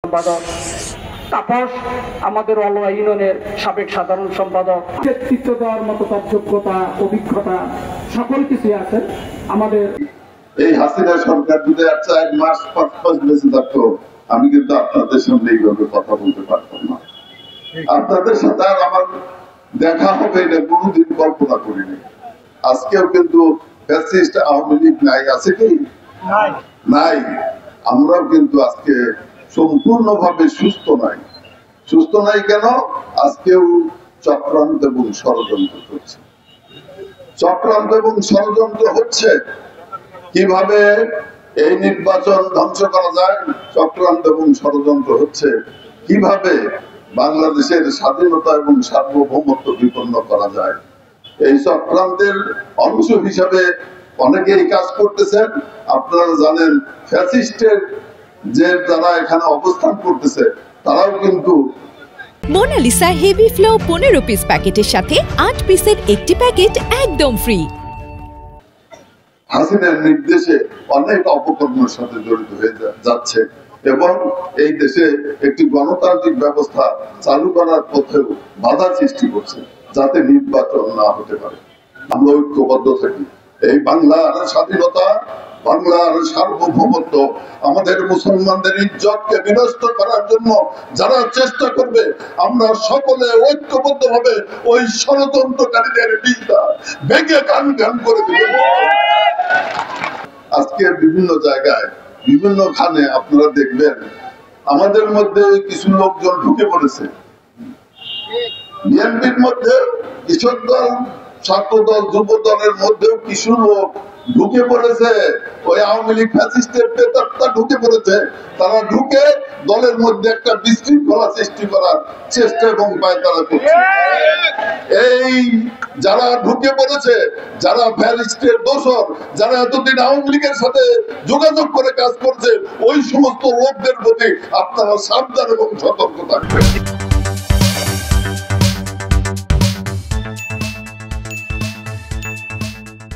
সম্পাদক তাপস আমাদের অলওয়া ইউনিয়নের সাবেক সাধারণ সম্পাদক, নেতৃত্ব দেওয়ার মতো তার যোগ্যতা অভিজ্ঞতা সকল কিছু আছে। আমাদের এই হাসিনা সরকার যদি আর 4 মাস 5 মাস বেঁচে থাকতো, আমি কিন্তু আপনাদের সামনে এইভাবে কথা বলতে পারতাম না। আপনাদের সাথে আর আমার দেখা হবে এটা কোনোদিন কল্পনা করিনি। আজকেও কিন্তু ফ্যাসিস্ট আওয়ামী লীগ নাই, আছে কি নাই? আমরাও কিন্তু আজকে সম্পূর্ণভাবে সুস্থ নাই। সুস্থ নাই কেন? আজকেও চক্রান্ত এবং ষড়যন্ত্র করছে। চক্রান্ত এবং ষড়যন্ত্র হচ্ছে কিভাবে এই নির্বাচন ধ্বংস করা যায়, চক্রান্ত এবং ষড়যন্ত্র হচ্ছে কিভাবে বাংলাদেশের স্বাধীনতা এবং সার্বভৌমত্ব বিপন্ন করা যায়। এই চক্রান্তের অংশ হিসাবে অনেকেই কাজ করতেছেন। আপনারা জানেন ফ্যাসিস্টের যে যারা এখানে অবস্থান করতেছে তারাও কিন্তু মোনালিসা হেভি ফ্লো 15 পিস প্যাকেটের সাথে 8 পিসের একটি প্যাকেট একদম ফ্রি। হাসিনার নির্দেশে অনেক অপকর্মের সাথে জড়িত হয়ে যাচ্ছে এবং এই দেশে একটি গণতান্ত্রিক ব্যবস্থা চালু করার পথেও বাধা সৃষ্টি করছে, যাতে নির্বাচন না হতে পারে। আমরা ঐক্যবদ্ধ থাকি। এই বাংলার স্বাধীনতা, বাংলার সার্বভৌমত্ব, আমাদের মুসলমানদের ইজ্জতকে বিনষ্ট করার জন্য যারা চেষ্টা করবে, আমরা সকলে ঐক্যবদ্ধ ভাবে ওই ষড়যন্ত্রকারীদের বিরুদ্ধে ভেঙে গান গান করে দেব। আজকে বিভিন্ন জায়গায় বিভিন্ন খানে আপনারা দেখবেন আমাদের মধ্যে কিছু লোকজন ঢুকে পড়েছে। বিএনপির মধ্যে কৃষক দল, ছাত্র দল, যুব দলের মধ্যেও কিছু লোক ঢুকে পড়েছে। ওই আওয়ামী লীগ ফ্যাসিস্টের প্রেতাত্মা ঢুকে পড়েছে। তারা ঢুকে দলের মধ্যে একটা বিশৃঙ্খলা সৃষ্টি করার চেষ্টা এবং পায়তারা করছে। এই যারা ঢুকে পড়েছে, যারা ফ্যাসিস্টের দোসর, যারা এতদিন আওয়ামী লীগের সাথে যোগাযোগ করে কাজ করছে, ওই সমস্ত লোকদের প্রতি আপনারা সাবধান এবং সতর্ক থাকবেন।